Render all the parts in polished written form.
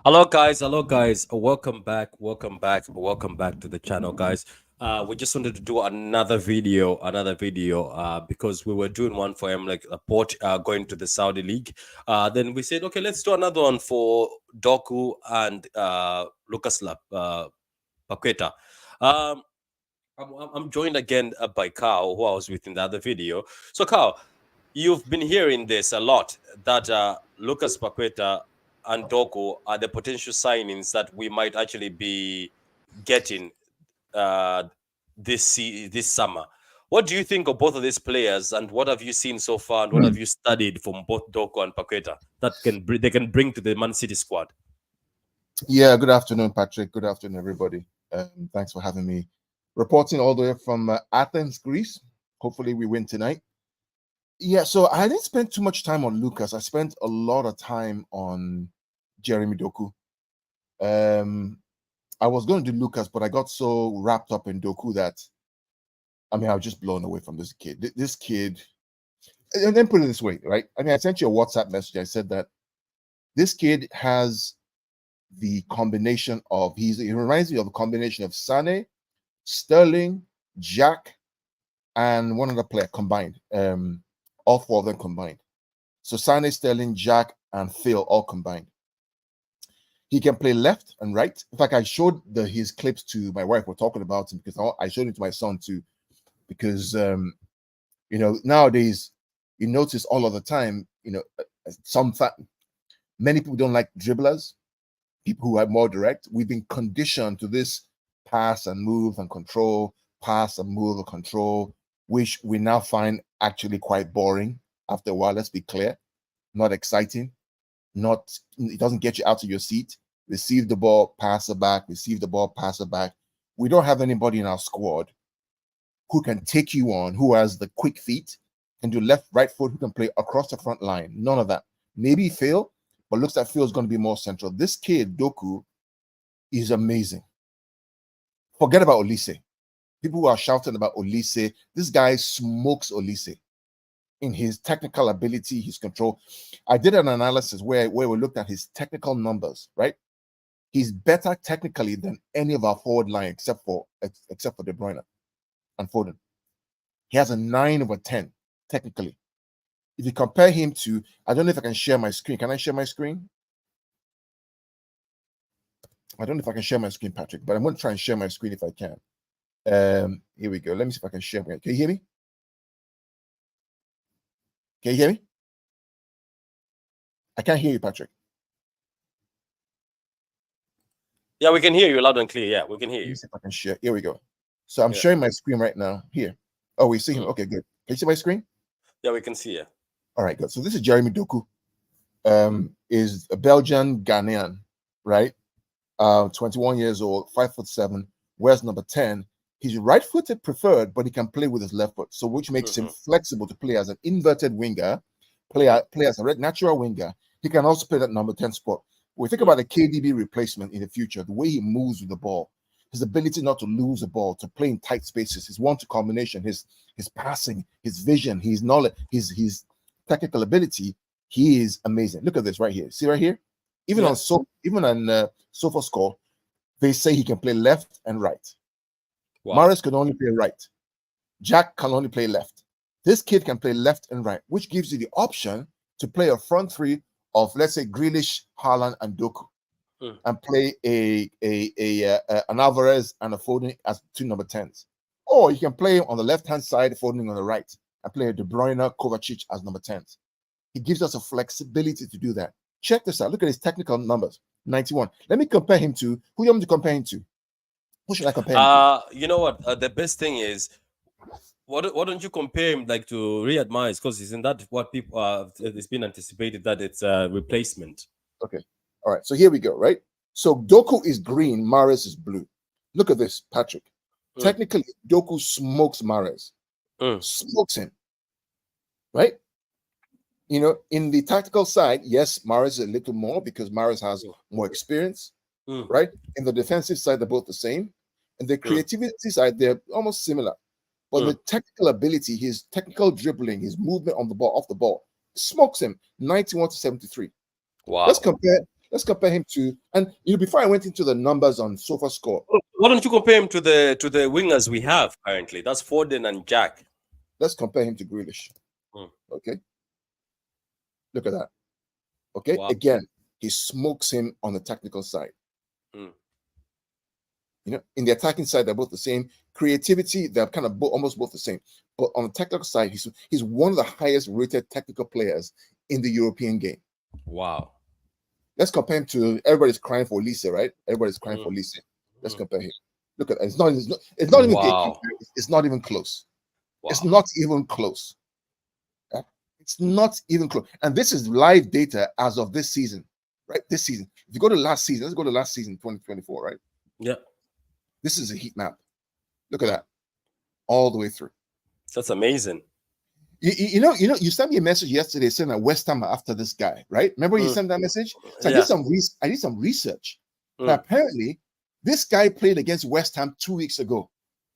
Hello guys. Welcome back to the channel, guys. We just wanted to do another video, because we were doing one for him like a port going to the Saudi League. Then we said, okay, let's do another one for Doku and Lucas Paqueta. Um, I'm joined again by Carl, who I was with in the other video. So, Carl, you've been hearing this a lot that Lucas Paqueta and Doku are the potential signings that we might actually be getting uh, this summer. What do you think of both of these players, and what have you seen so far, and what have you studied from both Doku and Paqueta that they can bring to the Man City squad? Yeah, good afternoon, Patrick. Good afternoon, everybody. Thanks for having me. Reporting all the way from Athens, Greece. Hopefully, we win tonight. Yeah, so I didn't spend too much time on Lucas. I spent a lot of time on Jeremy Doku. I was going to do Lucas, but I got so wrapped up in Doku that I was just blown away from this kid. This kid, and then put it this way, right? I sent you a WhatsApp message. I said that this kid has the combination of he reminds me of a combination of Sane, Sterling, Jack, and one other player combined. All four of them combined. So Sane, Sterling, Jack, and Phil all combined. He can play left and right. In fact, I showed his clips to my wife. We're talking about him because I showed it to my son too. Because nowadays you notice all of the time, many people don't like dribblers, people who are more direct. We've been conditioned to this pass and move and control, pass and move and control, which we now find actually quite boring after a while. Let's be clear, not exciting, it doesn't get you out of your seat. Receive the ball, pass it back, receive the ball, pass it back. We don't have anybody in our squad who can take you on, who has the quick feet, can do left, right foot, who can play across the front line. None of that. Maybe Phil, but looks like Phil's going to be more central. This kid, Doku, is amazing. Forget about Olise. People who are shouting about Olise, this guy smokes Olise in his technical ability, his control. I did an analysis where we looked at his technical numbers, right? He's better technically than any of our forward line except for De Bruyne and Foden. He has a 9/10 technically. If you compare him to, I don't know if I can share my screen. Can I share my screen? I don't know if I can share my screen, Patrick, but I'm going to try and share my screen if I can. Here we go. Let me see if I can share. Can you hear me? Can you hear me? I can't hear you, Patrick. Yeah, we can hear you loud and clear. Yeah, we can hear you. Let me see if I can share. Here we go. So I'm sharing my screen right now. Here. Oh, we see him. Okay, good. Can you see my screen? Yeah, we can see it. All right, good. So this is Jeremy Doku. Is a Belgian Ghanaian, right? 21 years old, 5'7", wears number 10. He's right-footed preferred, but he can play with his left foot, so which makes him flexible to play as an inverted winger, play as a natural winger. He can also play that number 10 spot. When we think about the KDB replacement in the future, the way he moves with the ball, his ability not to lose the ball, to play in tight spaces, his one-two combination, his passing, his vision, his knowledge, his technical ability, he is amazing. Look at this right here. See right here? Even on SofaScore, they say he can play left and right. Wow. Mahrez can only play right. Jack can only play left. This kid can play left and right, which gives you the option to play a front three of, let's say, Grealish, Haaland, and Doku, and play an Alvarez and a Foden as two number 10s. Or you can play on the left-hand side, Foden on the right, and play De Bruyne, Kovacic as number 10s. He gives us a flexibility to do that. Check this out. Look at his technical numbers. 91. Let me compare him to, who you want me to compare him to? Who should I compare him to? You know what? The best thing is, why don't you compare him like to Riyad Mahrez? Because isn't that what people it's been anticipated that it's a replacement? Okay. All right. So here we go, right? So Doku is green, Mahrez is blue. Look at this, Patrick. Technically, Doku smokes Mahrez. Smokes him. Right? You know, in the tactical side, yes, Mahrez is a little more because Mahrez has more experience, right? In the defensive side, they're both the same. And the creativity side, they're almost similar. But the technical ability, his technical dribbling, his movement on the ball, off the ball, smokes him 91-73. Wow. Let's Let's compare him to, and before I went into the numbers on SofaScore, Why don't you compare him to the wingers we have currently? That's Foden and Jack. let's compare him to Grealish. Mm. Okay, look at that. Okay, Wow. again, he smokes him on the technical side. Mm. In the attacking side, they're both the same. Creativity, they're kind of almost both the same. But on the technical side, he's one of the highest rated technical players in the European game. Wow. Let's compare him to, everybody's crying for Lise, right? Everybody's crying for Lise. Let's compare him. Look at that. It's not even Wow. it's not even close. Wow. It's not even close. It's not even close. And this is live data as of this season, right? This season. If you go to last season, let's go to last season, 2024, right? Yeah. This is a heat map. Look at that. All the way through. That's amazing. You sent me a message yesterday saying that West Ham are after this guy, right? Remember you sent that message? So Yeah. I did some research. But apparently, this guy played against West Ham 2 weeks ago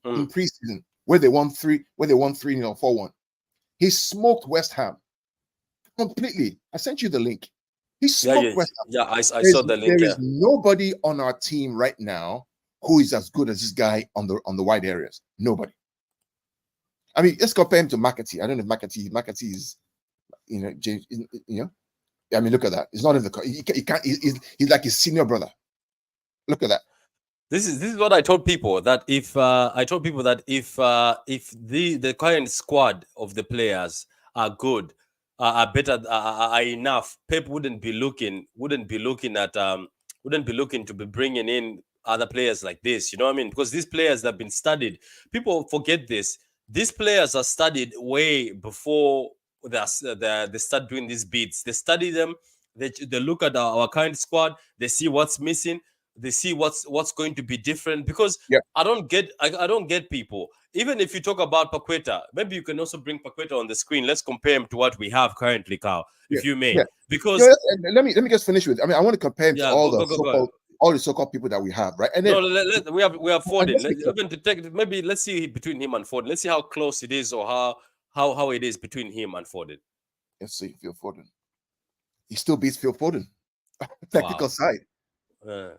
in preseason, where they won 4-1. He smoked West Ham completely. I sent you the link. He smoked West Ham. Yeah, I saw the link. There is nobody on our team right now who is as good as this guy on the wide areas. Nobody. I mean, let's compare him to McAtee. I don't know if McAtee is, James. I mean, look at that. He's not in the. He can't. He's like his senior brother. Look at that. This is what I told people, that if the current squad of the players are good, are better, are enough, Pep wouldn't be looking to be bringing in other players like this. You know what I mean? Because these players have been studied. People forget this. These players are studied way before they start doing these beats. They study them. They look at our current squad. They see what's missing. They see what's going to be different. Because I don't get people. Even if you talk about Paqueta, maybe you can also bring Paqueta on the screen. Let's compare him to what we have currently, Carl, if you may. Because let me just finish with. I mean, I want to compare him to all the so-called people that we have, right? And then we have Foden. Even to take, maybe let's see between him and Foden. Let's see how close it is, or how it is between him and Foden. Let's see Phil Foden. He still beats Phil Foden. Technical side. Wow.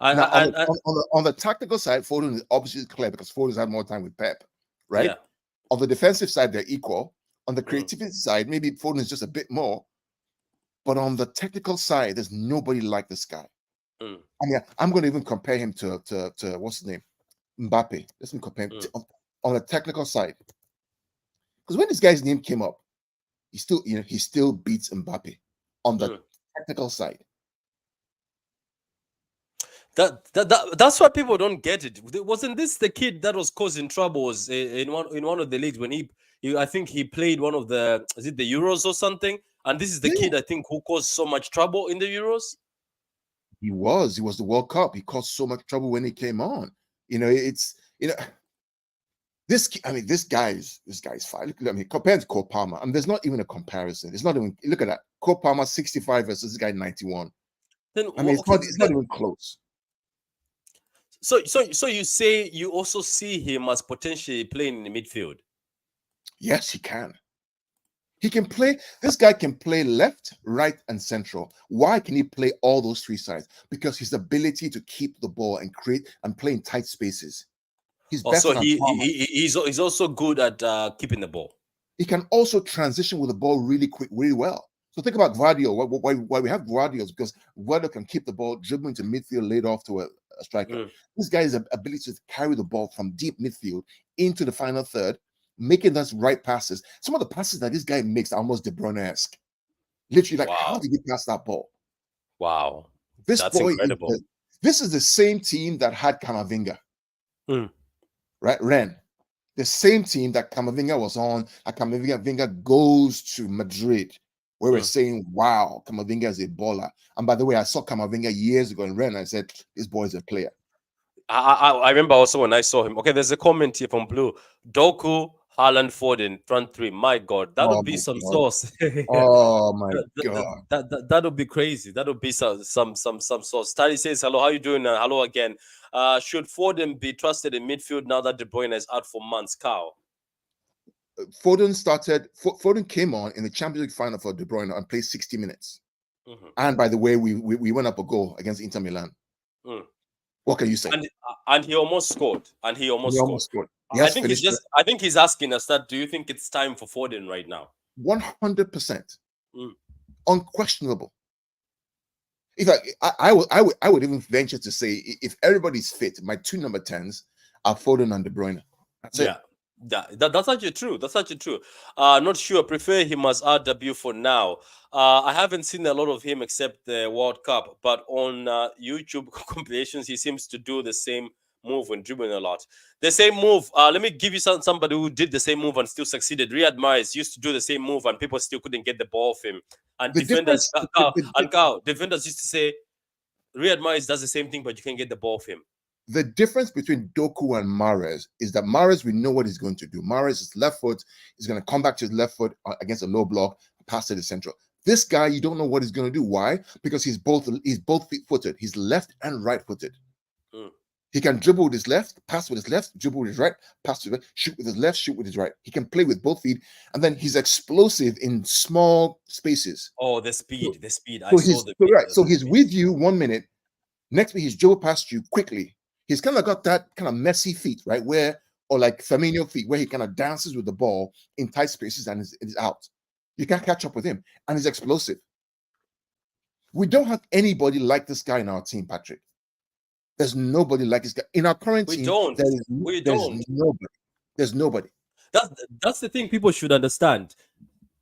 On the tactical side, Foden is obviously clear because Foden's had more time with Pep, right? Yeah. On the defensive side, they're equal. On the creativity side, maybe Foden is just a bit more. But on the technical side, there's nobody like this guy. I mean, I'm going to even compare him to what's his name, Mbappe. Let's compare him on the technical side, because when this guy's name came up, he still beats Mbappe on the technical side. That's why people don't get it. Wasn't this the kid that was causing troubles in one of the leagues when I think he played one of the, is it the Euros or something? And this is the kid, I think, who caused so much trouble in the Euros. He was the World Cup. He caused so much trouble when he came on. This guy's fine. Look, I mean, compared to Cole Palmer, I mean, there's not even a comparison. It's not even. Look at that. Cole Palmer 65 versus this guy 91. Then I mean, it's not even close. So you say you also see him as potentially playing in the midfield? Yes, he can. He can play. This guy can play left, right, and central. Why can he play all those three sides? Because his ability to keep the ball and create and play in tight spaces. He's better than Palmer. He's also good at keeping the ball. He can also transition with the ball really quick, really well. So think about Guardiola. Why we have Guardiola is because Guardiola can keep the ball, dribble into midfield, laid off to a striker. This guy's ability to carry the ball from deep midfield into the final third, making those right passes. Some of the passes that this guy makes are almost De Bruyne-esque. Literally, like, how did he pass that ball? Wow. That's incredible. This is the same team that had Camavinga. Right? Ren. The same team that Camavinga was on. Camavinga goes to Madrid, where we're saying, wow, Camavinga is a baller. And by the way, I saw Camavinga years ago in Ren. I said, this boy is a player. I remember also when I saw him. Okay, there's a comment here from Blue. Doku, Haaland, Foden, front three. My God, that'll be some sauce. Oh my God, that'll be crazy. That'll be some sauce. Tari says, "Hello, how you doing? Hello again. Should Foden be trusted in midfield now that De Bruyne is out for months?" Cow. Foden came on in the Champions League final for De Bruyne and played 60 minutes. Mhm. And by the way, we went up a goal against Inter Milan. Mm. What can you say? And he almost scored. And he He almost scored. almost scored. He has finished I think he's asking us that. Do you think it's time for Foden right now? 100%, Mm. unquestionable. In fact, I would even venture to say if everybody's fit, my two number 10s are Foden and De Bruyne. That's it. Yeah. That's actually true. That's actually true. Not sure. Prefer him as RW for now. I haven't seen a lot of him except the World Cup, but on YouTube compilations, he seems to do the same move when dribbling a lot. The same move. Let me give you somebody who did the same move and still succeeded. Riyad Mahrez used to do the same move and people still couldn't get the ball off him. And The defenders, difference, defenders used to say Riyad Mahrez does the same thing, but you can't get the ball off him. the difference between Doku and Mahrez is that Mahrez, we know what he's going to do. Mahrez is left foot. He's going to come back to his left foot against a low block, pass to the central. This guy, you don't know what he's going to do. Why? Because he's both footed. He's left and right footed. Mm. He can dribble with his left, pass with his left, dribble with his right, pass with his right, shoot with his left, shoot with his right. He can play with both feet, and then he's explosive in small spaces. Oh, the speed. I So saw he's the so right. So the he's speed. with you 1 minute. Next week, he's dribble past you quickly. He's kind of got that kind of messy feet, right? Or like Firmino feet, where he kind of dances with the ball in tight spaces and is out. You can't catch up with him, and he's explosive. We don't have anybody like this guy in our team, Patrick. There's nobody like this guy in our current We team. don't. We There's don't. nobody. There's nobody. That's the thing people should understand.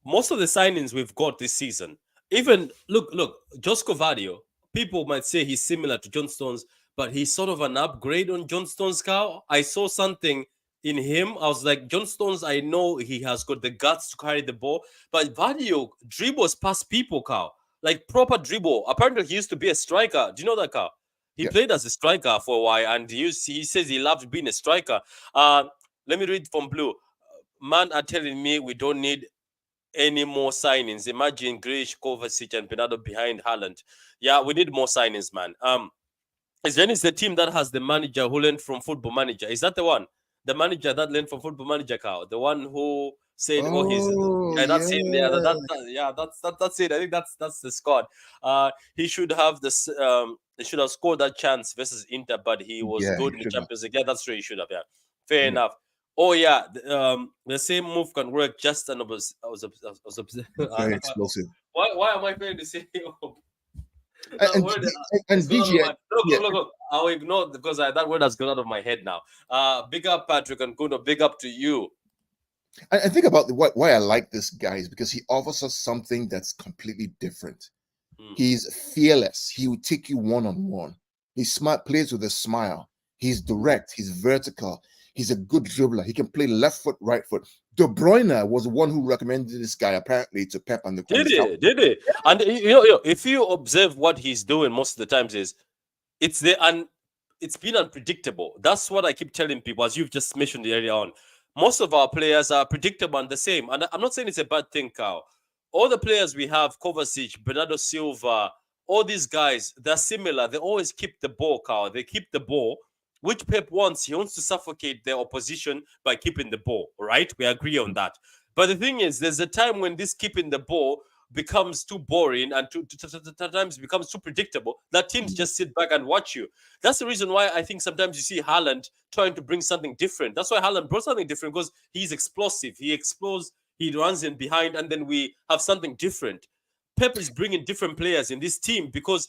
Most of the signings we've got this season, even look, Josko Vadio, people might say he's similar to John Stones, but he's sort of an upgrade on John Stones' cow. I saw something in him. I was like, John Stones, I know he has got the guts to carry the ball, but Vadio dribbles past people, cow. Like proper dribble. Apparently, he used to be a striker. Do you know that, cow? He Yeah. played as a striker for a while, and he says he loved being a striker. Uh, Let me read from Blue. Man are telling me we don't need any more signings. Imagine Grealish, Kovacic, and Bernardo behind Haaland. Yeah, we need more signings, man. Is the team that has the manager who learned from Football Manager? Is that the one? The manager that learned from Football Manager, Cow? The one who said, "Oh, he's Oh yeah, that's him." Yeah, yeah. yeah, that's it. I think that's the squad. He should have this. He should have scored that chance versus Inter, but he was Yeah, he good in the should have. Champions League. Yeah, that's true. He should have. Yeah, fair Yeah. enough. Oh yeah, the same move can work. Just an Very explosive. why am I failing to say? That And word and it's gone out of DG, my yeah, look. I'll ignore because that word has gone out of my head now. Big up Patrick and Kuno. Big up to you. I think about why I like this guy is because he offers us something that's completely different. Mm. He's fearless. He will take you one on one. He's smart, plays with a smile. He's direct. He's vertical. He's a good dribbler. He can play left foot, right foot. De Bruyne was the one who recommended this guy apparently to Pep and the scout. Did he? And if you observe what he's doing most of the times is it's it's been unpredictable. That's what I keep telling people, as you've just mentioned earlier on. Most of our players are predictable and the same. And I'm not saying it's a bad thing, Carl. All the players we have, Kovacic, Bernardo Silva, all these guys, they're similar. They always keep the ball, Carl. They keep the ball, which Pep wants. He wants to suffocate their opposition by keeping the ball, right? We agree on that. But the thing is, there's a time when this keeping the ball becomes too boring and times becomes too predictable that teams just sit back and watch you. That's the reason why I think sometimes you see Haaland trying to bring something different. That's why Haaland brought something different, because he's explosive. He explodes, he runs in behind, and then we have something different. Pep is bringing different players in this team because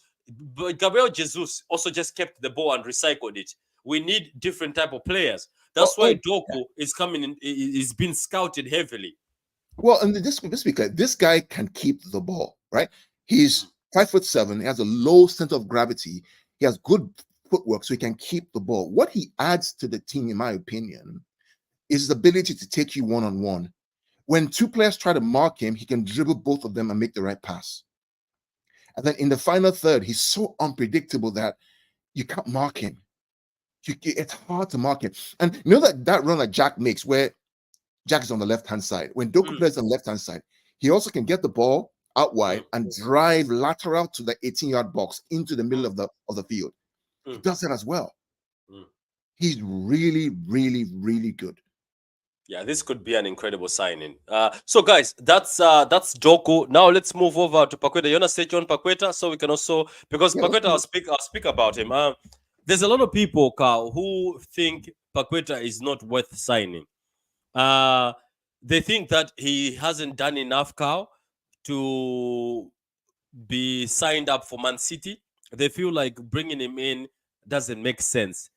Gabriel Jesus also just kept the ball and recycled it. We need different type of players. Oh, That's why yeah. Doku is coming in, is being scouted heavily. Well, and this because this guy can keep the ball, right? He's 5'7". He has a low center of gravity. He has good footwork, so he can keep the ball. What he adds to the team, in my opinion, is his ability to take you one on one. When two players try to mark him, he can dribble both of them and make the right pass. And then in the final third, he's so unpredictable that you can't mark him. It's hard to mark him. And you know that run that Jack makes, where Jack is on the left hand side. When Doku plays on the left hand side, he also can get the ball out wide and drive lateral to the 18-yard box into the middle of the field. He does that as well. Mm. He's really, really, really good. Yeah, this could be an incredible signing. So guys, that's Doku. Now let's move over to Paqueta. You wanna say John Paqueta, so we can also, because Yeah, let's Paqueta, do I'll speak about him. There's a lot of people, Carl, who think Paqueta is not worth signing. Uh, they think that he hasn't done enough, Carl, to be signed up for Man City. They feel like bringing him in doesn't make sense.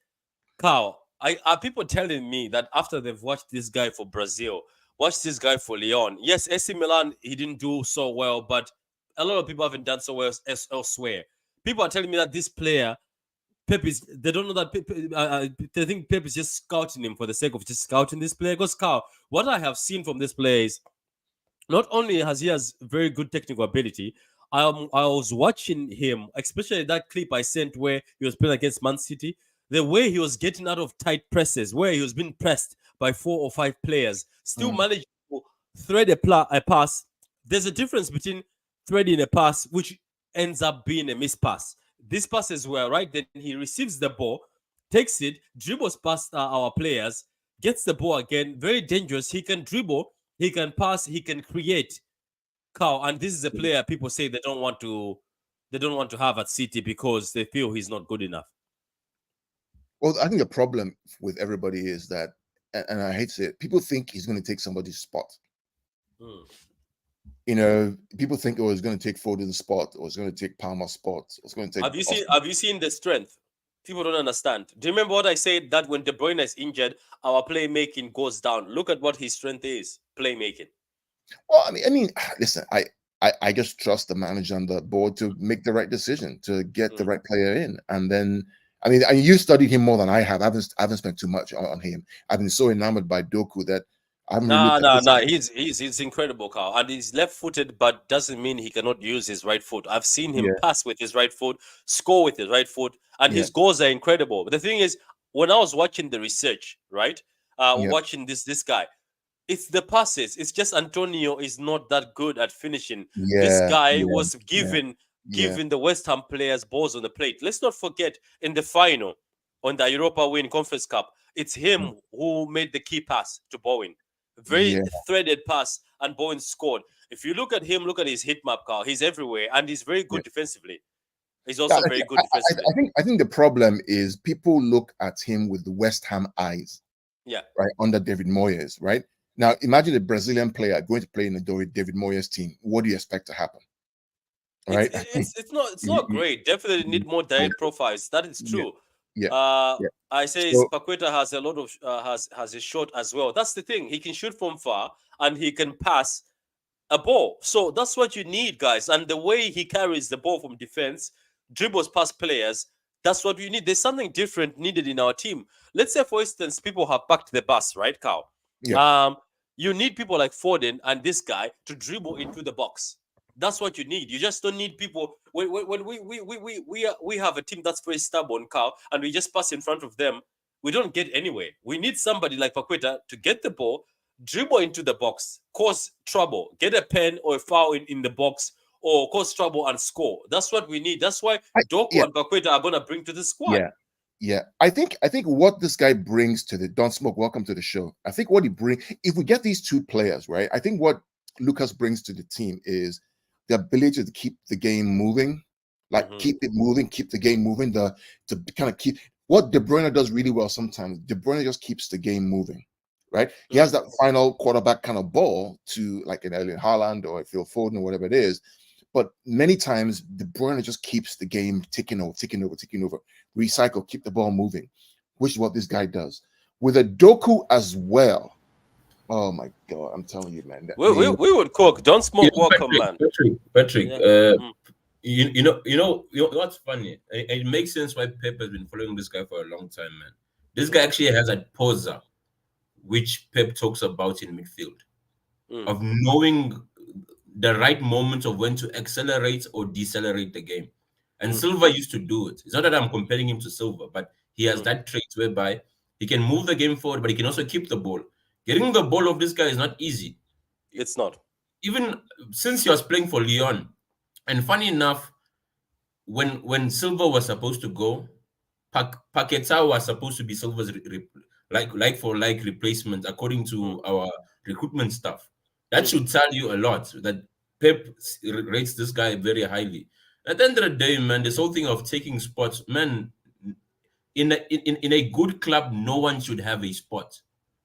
Carl, are people telling me that after they've watched this guy for Brazil, watched this guy for Lyon? Yes, AC Milan, he didn't do so well, but a lot of people haven't done so well elsewhere. People are telling me that this player, Pep is, they don't know that they think Pep is just scouting him for the sake of just scouting this player. Because Carl, what I have seen from this player is not only has very good technical ability. I was watching him, especially that clip I sent where he was playing against Man City. The way he was getting out of tight presses, where he was being pressed by 4 or 5 players, still Mm, managed to thread a pass. There's a difference between threading a pass, which ends up being a missed pass. This pass as well, right? Then he receives the ball, takes it, dribbles past our players, gets the ball again. Very dangerous. He can dribble, he can pass, he can create. Cow, and this is a mm. player people say they don't want to have at City because they feel he's not good enough. Well, I think the problem with everybody is that, and I hate to say it, people think he's going to take somebody's spot. Hmm. People think, oh, it's going to take Foden's spot, or it's going to take Palmer's spot, or it's going to take Austin. Have you seen the strength? People don't understand. Do you remember what I said that when De Bruyne is injured, our playmaking goes down? Look at what his strength is, playmaking. Well, listen, I just trust the manager and the board to make the right decision to get the Hmm. right player in, and then you studied him more than I have. I haven't spent too much on him. I've been so enamored by Doku that I haven't really Nah, looked at nah, this nah. guy. He's incredible, Carl. And he's left-footed, but doesn't mean he cannot use his right foot. I've seen him Yeah, pass with his right foot, score with his right foot, and yeah, his goals are incredible. But the thing is, when I was watching the research, right, yeah, watching this guy, it's the passes. It's just Antonio is not that good at finishing. This yeah, guy yeah, was yeah, yeah, giving the West Ham players balls on the plate. Let's not forget in the final on the Europa Win Conference Cup, it's him who made the key pass to Bowen. Very yeah, threaded pass, and Bowen scored. If you look at him, look at his hit map, Carl. He's everywhere, and he's very yeah. good defensively. He's Yeah, also I very think, good defensively. I think the problem is people look at him with the West Ham eyes, Yeah. right, under David Moyes, right? Now, imagine a Brazilian player going to play in the David Moyes team. What do you expect to happen, right? It's not great. Definitely Yeah, need more direct profiles. That is yeah, true. yeah, Uh, yeah. I say So Paqueta has a lot of has a shot as well. That's the thing. He can shoot from far and he can pass a ball. So that's what you need, guys. And the way he carries the ball from defense, dribbles past players, that's what we need. There's something different needed in our team. Let's say, for instance, people have packed the bus, right, Carl? yeah, Um, you need people like Foden and this guy to dribble into the box. That's what you need. You just don't need people. When we have a team that's very stubborn, Carl, and we just pass in front of them, we don't get anywhere. We need somebody like Paqueta to get the ball, dribble into the box, cause trouble, get a pen or a foul in the box, or cause trouble and score. That's what we need. That's why I, Doku yeah, and Paqueta are gonna bring to the squad. yeah. Yeah, I think what this guy brings to the Don't Smoke, welcome to the show. I think what he brings, if we get these two players, right? I think what Lucas brings to the team is the ability to keep the game moving, like Hmm. keep it moving, keep the game moving, to kind of keep what De Bruyne does really well sometimes. De Bruyne just keeps the game moving, right? He has that final quarterback kind of ball to like an Erling Haaland or a Phil Foden or whatever it is. But many times De Bruyne just keeps the game ticking over, ticking over, ticking over. Recycle, keep the ball moving, which is what this guy does. With a Doku as well. Oh my god, I'm telling you, man. We would cook. Don't You smoke. know, Welcome, man. Patrick. Yeah. Mm. You know what's funny? It makes sense why Pep has been following this guy for a long time, man. This guy actually has a poser, which Pep talks about in midfield, Mm. of knowing the right moments of when to accelerate or decelerate the game. And Mm. Silva used to do it. It's not that I'm comparing him to Silva, but he has Mm. that trait whereby he can move the game forward, but he can also keep the ball. Getting the ball of this guy is not easy. It's not. Even since he was playing for Lyon, and funny enough, when Silva was supposed to go, Paqueta was supposed to be Silva's like for like replacement according to our recruitment staff. That should tell you a lot that Pep rates this guy very highly. At the end of the day, man, this whole thing of taking spots, man, in a good club, no one should have a spot.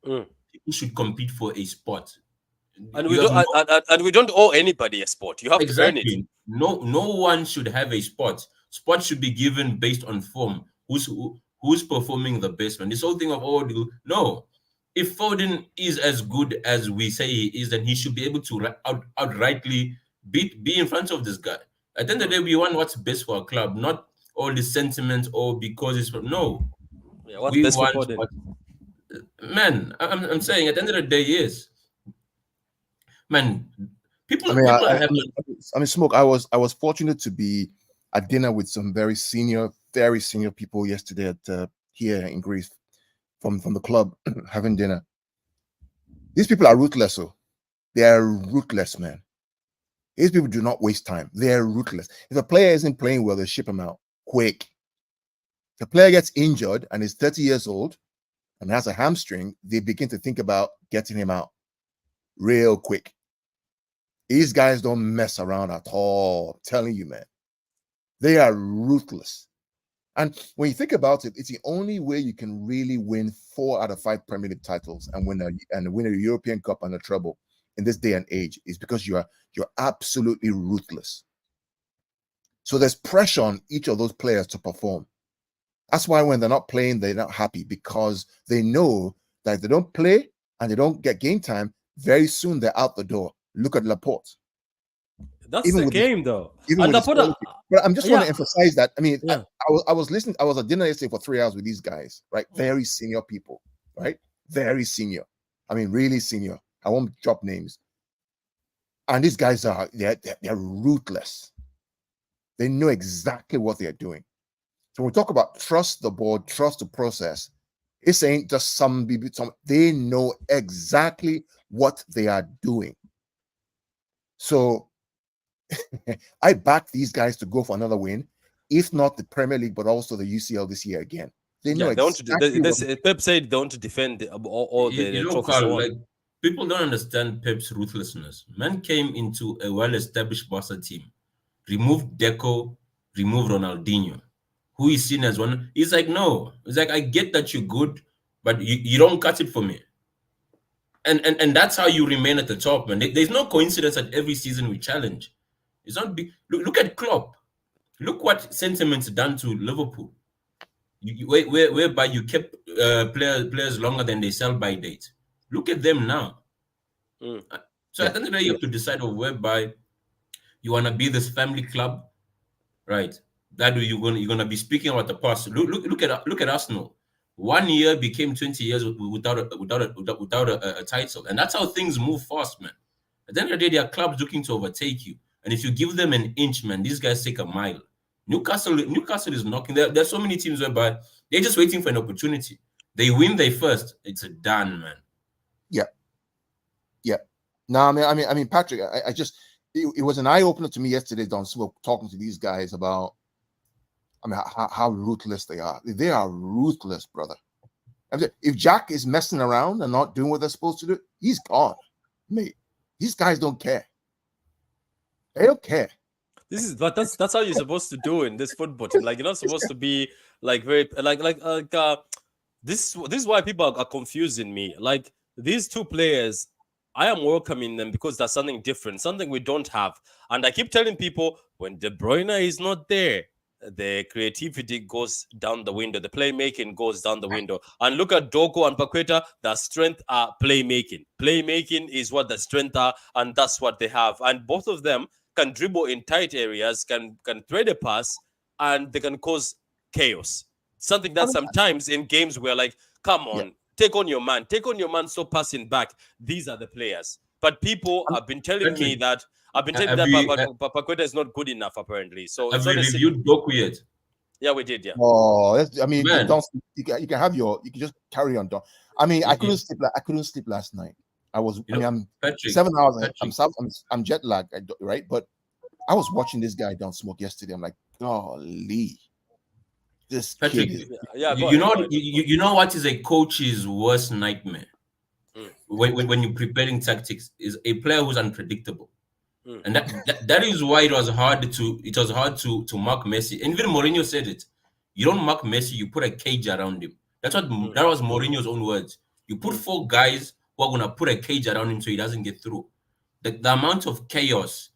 Mm. People should compete for a spot. And we You have don't, and we don't owe anybody a spot. You have to earn it. exactly. No one should have a spot. Spot should be given based on form. Who's performing the best, man? This whole thing of no. If Foden is as good as we say he is, then he should be able to outrightly be in front of this guy. At the end of the day, we want what's best for our club, not all the sentiment or because it's no. Yeah, what's We best for want Foden? what man. I'm saying at the end of the day, yes, man. People I mean, people are happy. I mean, Smoke. I was fortunate to be at dinner with some very senior people yesterday at here in Greece from the club having dinner. These people are ruthless. So they are ruthless, man. These people do not waste time. They are ruthless. If a player isn't playing well, they ship him out quick. If the player gets injured and is 30 years old and has a hamstring, they begin to think about getting him out real quick. These guys don't mess around at all. I'm telling you, man. They are ruthless. And when you think about it, it's the only way you can really win 4 out of 5 Premier League titles and win a European Cup and a treble in this day and age is because you're absolutely ruthless. So there's pressure on each of those players to perform. That's why when they're not playing, they're not happy because they know that if they don't play and they don't get game time, very soon they're out the door. Look at Laporte. That's the game, though. Even And with Laporte, but I'm just want to emphasize that. I mean, yeah. I was listening. I was at dinner yesterday for 3 hours with these guys, right? Very senior people, right? Very senior. I mean, really senior. I won't drop names. And these guys they're ruthless. They know exactly what they're doing. So when we talk about trust the board, trust the process, it ain't just some. They know exactly what they are doing. So I back these guys to go for another win, if not the Premier League, but also the UCL this year again. They know exactly. Pep said they want to defend all the trophies. Carl, like people don't understand Pep's ruthlessness. Man came into a well-established Barca team, removed Deco, removed Ronaldinho, who is seen as one. He's like, no. He's like, I get that you're good, but you don't cut it for me. And that's how you remain at the top, man. There's no coincidence that every season we challenge. It's not big. Look at Klopp. Look what sentiment's done to Liverpool. Whereby you kept players longer than they sell by date. Look at them now. So at the end of the day, you have to decide of whereby you want to be this family club, right? That you're gonna be speaking about the past. Look at Arsenal. 1 year became 20 years without a title, and that's how things move fast, man. At the end of the day, there are clubs looking to overtake you, and if you give them an inch, man, these guys take a mile. Newcastle is knocking. There's so many teams whereby they're just waiting for an opportunity. They win, they first. It's a done, man. Yeah. No, I mean, Patrick. I just it was an eye opener to me yesterday. Don Smoke talking to these guys about. I mean, how ruthless they are. They are ruthless, brother. If Jack is messing around and not doing what they're supposed to do, he's gone, mate. These guys don't care. They don't care. That's how you're supposed to do in this football team. Like, you're not supposed to be like very this is why people are confusing me. Like, these two players, I am welcoming them because there's something different, something we don't have. And I keep telling people, when De Bruyne is not there, the creativity goes down the window, the playmaking goes down the window. And look at Doku and Paqueta, their strength are playmaking. Playmaking is what the strength are, and that's what they have. And both of them can dribble in tight areas, can thread a pass, and they can cause chaos. Something that sometimes in games we're like, come on, take on your man, stop passing back. These are the players. But people have been telling me that Paqueta is not good enough, apparently. So have you reviewed Doku yet? Yeah, we did. Yeah. Oh, I mean, you can just carry on. I mean, I couldn't sleep last night. I'm Patrick, 7 hours. I'm jet lagged, right? But I was watching this guy Don Smoke yesterday. I'm like, golly, This Patrick, kid is Yeah, go you ahead. know Go ahead. you know what is a coach's worst nightmare Mm. when you're preparing tactics is a player who's unpredictable. Mm. And that is why it was hard to mark Messi. And even Mourinho said it. You don't mark Messi, you put a cage around him. That was Mourinho's own words. You put four guys who are gonna put a cage around him so he doesn't get through. The amount of chaos,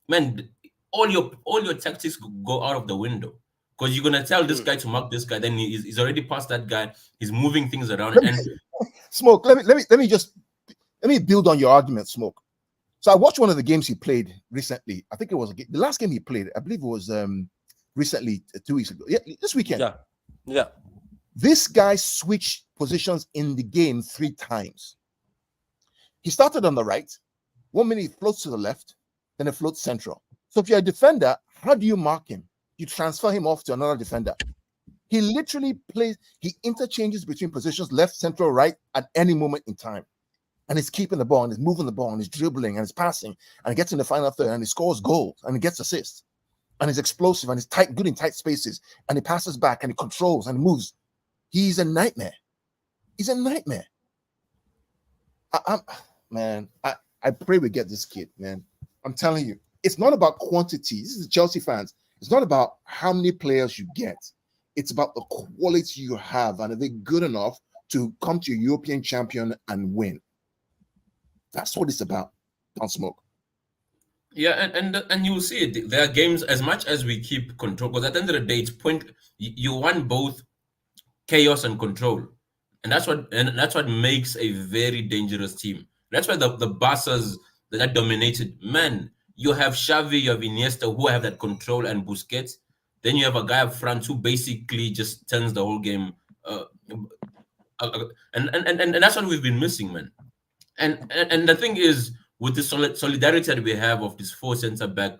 man, all your tactics go out of the window. Because you're gonna tell this guy to mark this guy, then he's already past that guy, he's moving things around. Let me- And Smoke. Let me build on your argument, Smoke. So I watched one of the games he played recently. I think it was the last game he played. I believe it was recently 2 weeks ago. Yeah, this weekend. Yeah. Yeah. This guy switched positions in the game 3 times. He started on the right. 1 minute he floats to the left, then he floats central. So if you're a defender, how do you mark him? You transfer him off to another defender. He literally he interchanges between positions left, central, right at any moment in time. And he's keeping the ball and he's moving the ball and he's dribbling and he's passing and he gets in the final third and he scores goals and he gets assists and he's explosive and he's good in tight spaces and he passes back and he controls and he moves. He's a nightmare. He's a nightmare. I pray we get this kid, man. I'm telling you, it's not about quantity. This is Chelsea fans. It's not about how many players you get. It's about the quality you have and are they good enough to come to a European champion and win. That's what it's about. Don't smoke. yeah, and you will see it. There are games, as much as we keep control, because at the end of the day, it's you want both chaos and control, and that's what makes a very dangerous team. That's why the Barca's that dominated, man. You have Xavi, you have Iniesta, who have that control, and Busquets. Then you have a guy up front who basically just turns the whole game. And that's what we've been missing, man. And the thing is, with the solidarity that we have of this 4 center back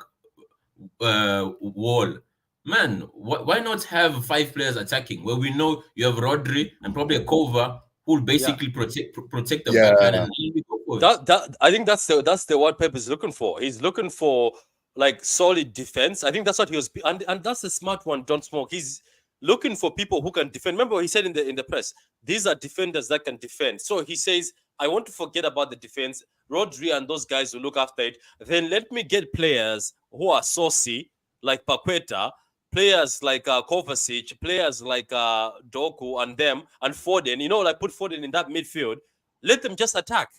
wall, man, why not have 5 players attacking where we know you have Rodri and probably a Kova who will basically protect the back line and we go for it. That I think that's the what Pep is looking for. He's looking for like solid defense. I think that's what he was, and that's a smart one. Don't smoke. He's looking for people who can defend. Remember, he said in the press, these are defenders that can defend. So he says, I want to forget about the defense. Rodri and those guys will look after it. Then let me get players who are saucy, like Paqueta, players like Kovacic, players like Doku and them, and Foden, like put Foden in that midfield. Let them just attack.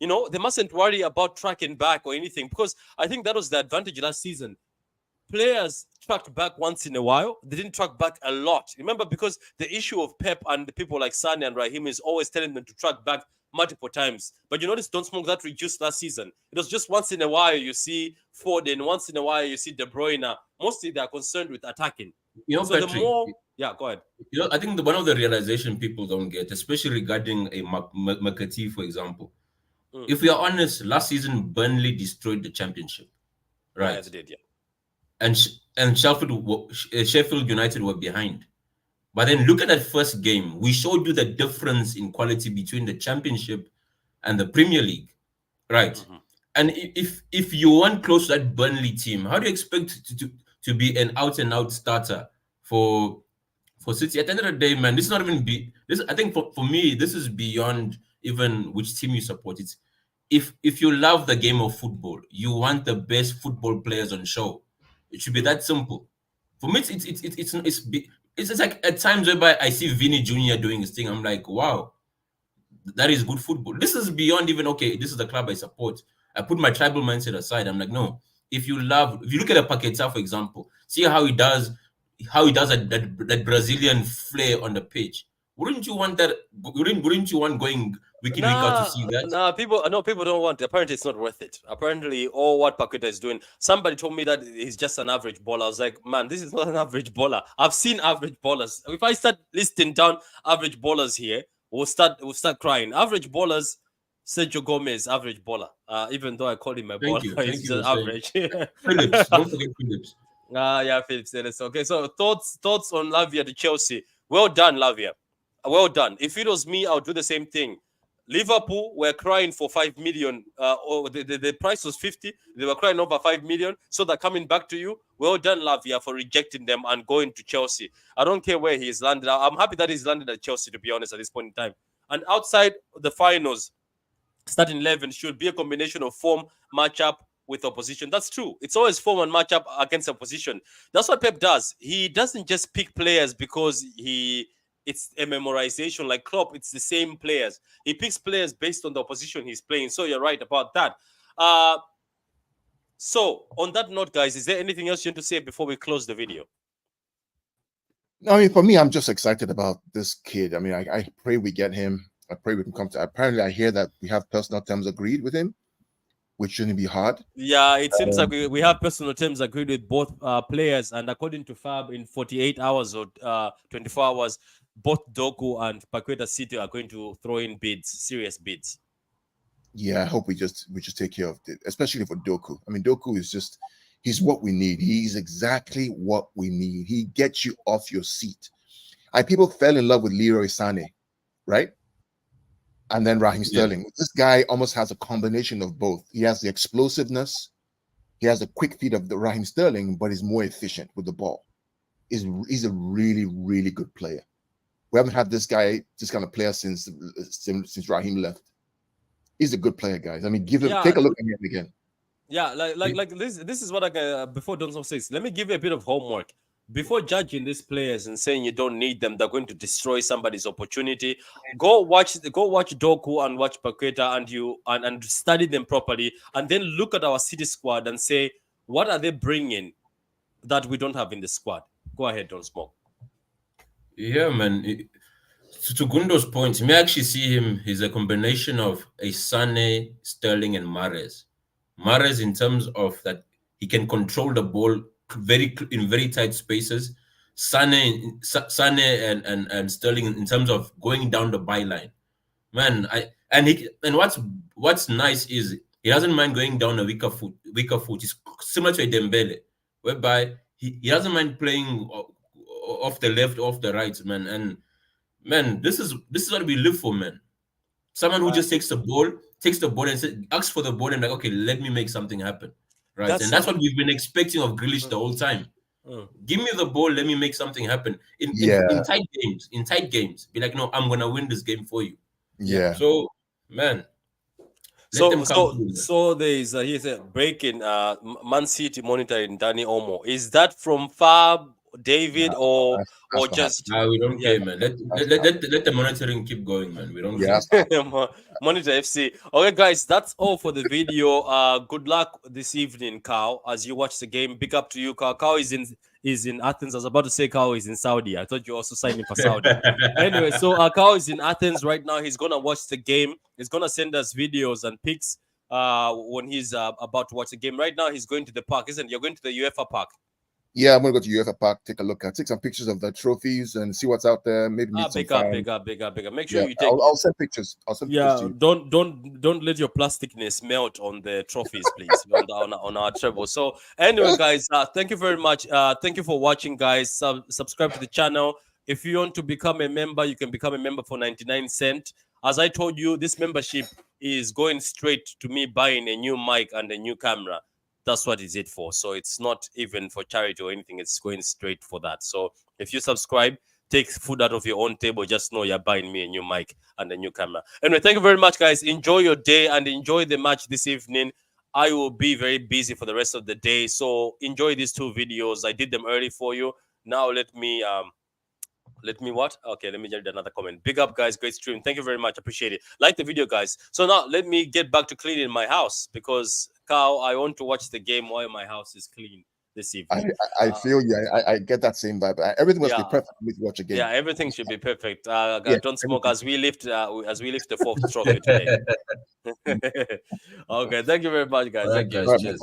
They mustn't worry about tracking back or anything, because I think that was the advantage last season. Players tracked back once in a while. They didn't track back a lot. Remember, because the issue of Pep and the people like Sane and Raheem is always telling them to track back multiple times. But you notice Don't Smoke that reduced last season. It was just once in a while you see Foden, once in a while you see De Bruyne. Mostly they're concerned with attacking. So Patrick, yeah, go ahead. I think one of the realization people don't get, especially regarding a McAtee, for example. If we are honest, last season Burnley destroyed the championship, right? Yeah, they did, yeah. And Sheffield United were behind. But then look at that first game. We showed you the difference in quality between the championship and the Premier League, right? Mm-hmm. And if you weren't close to that Burnley team, how do you expect to be an out-and-out starter for City? At the end of the day, man, this is not even this. I think for me, this is beyond even which team you support. It's if you love the game of football, you want the best football players on show. It should be that simple. For me, it's like at times whereby I see Vinny Jr. doing his thing, I'm like, wow, that is good football. This is beyond even, okay, this is the club I support. I put my tribal mindset aside. I'm like, no, if you look at a Paqueta, for example, see how he does that Brazilian flair on the pitch. Wouldn't you want that? Wouldn't you want going week in, week out to see that? People don't want it. Apparently, it's not worth it. Apparently, all what Paqueta is doing. Somebody told me that he's just an average baller. I was like, man, this is not an average baller. I've seen average ballers. If I start listing down average ballers here, we'll start crying. Average ballers. Sergio Gomez, average baller. Even though I call him a baller, he's just average. Phillips, don't forget Phillips. Yeah, Phillips. Okay, so thoughts on Lavia to Chelsea. Well done, Lavia. Well done. If it was me, I would do the same thing. Liverpool were crying for 5 million, or the price was 50. They were crying over 5 million. So they're coming back to you. Well done, Lavia, for rejecting them and going to Chelsea. I don't care where he's landed. I'm happy that he's landed at Chelsea, to be honest, at this point in time. And outside the finals, starting 11 should be a combination of form, matchup with opposition. That's true. It's always form and matchup against opposition. That's what Pep does. He doesn't just pick players because it's a memorization like Klopp. It's the same players. He picks players based on the opposition he's playing. So you're right about that. So on that note, guys, is there anything else you want to say before we close the video? I mean, for me, I'm just excited about this kid. I mean, I pray we get him. I pray we can come to. Apparently, I hear that we have personal terms agreed with him, which shouldn't be hard. Yeah, it seems like we have personal terms agreed with both players, and according to Fab, in 48 hours or 24 hours, both Doku and Paqueta City are going to throw in bids, serious bids. Yeah, I hope we just take care of it, especially for Doku. I mean, Doku is he's what we need. He's exactly what we need. He gets you off your seat. People fell in love with Leroy Sané, right? And then Raheem Sterling. This guy almost has a combination of both. He has the explosiveness, he has the quick feet of the Raheem Sterling, but he's more efficient with the ball. He's a really, really good player. We haven't had this kind of player since Raheem left. He's a good player, guys. I mean, take a look at him again. Yeah, like this is what before Donson says. Let me give you a bit of homework. Before judging these players and saying you don't need them, they're going to destroy somebody's opportunity. Go watch Doku and watch Paqueta and study them properly, and then look at our City squad and say, what are they bringing that we don't have in the squad? Go ahead, Don Smoke. Yeah, man. To Gundo's point, you may actually see him. He's a combination of a Sané, Sterling, and Mahrez. Mahrez, in terms of that, he can control the ball in very tight spaces. Sané and Sterling in terms of going down the byline. Man, what's nice is he doesn't mind going down a weaker foot. He's similar to a Dembele, whereby he doesn't mind playing off the left, off the right, man. And man, this is what we live for, man. Someone who just takes the ball and asks for the ball and like, okay, let me make something happen. Right. That's what we've been expecting of Grealish the whole time. Give me the ball, let me make something happen. In tight games, be like, no, I'm gonna win this game for you. Yeah. So, man. So there is here's a breaking Man City monitoring Danny Olmo. Is that from Fab, David, or just? We don't care, man. Let the monitoring keep going, man. We don't care. Monitor FC. Okay, guys, that's all for the video. Good luck this evening, Carl, as you watch the game. Big up to you, Carl. Carl is in Athens. I was about to say Carl is in Saudi. I thought you also signing for Saudi. Anyway, so Carl is in Athens right now. He's gonna watch the game. He's gonna send us videos and pics when he's about to watch the game. Right now, he's going to the park, isn't he? You're going to the UEFA park. Yeah, I'm gonna go to UEFA Park, take some pictures of the trophies and see what's out there. Maybe meet some fans. Bigger. Make sure you take. I'll send pictures. Pictures to you. Don't let your plasticness melt on the trophies, please, on our treble. So anyway, guys, thank you very much. Thank you for watching, guys. Subscribe to the channel. If you want to become a member, you can become a member for 99 cents. As I told you, this membership is going straight to me buying a new mic and a new camera. That's what is it for. So it's not even for charity or anything. It's going straight for that. So if you subscribe, take food out of your own table. Just know you're buying me a new mic and a new camera. Anyway, thank you very much, guys. Enjoy your day and enjoy the match this evening. I will be very busy for the rest of the day. So enjoy these two videos. I did them early for you. Now let me what? Okay, let me get another comment. Big up, guys. Great stream. Thank you very much. Appreciate it. Like the video, guys. So now let me get back to cleaning my house because, Carl, I want to watch the game while my house is clean this evening. I feel you. I get that same vibe. Everything must be perfect for me to watch a game. Yeah, everything should be perfect. Don't smoke as we lift the fourth trophy today. Okay, thank you very much, guys. Thank you. Cheers.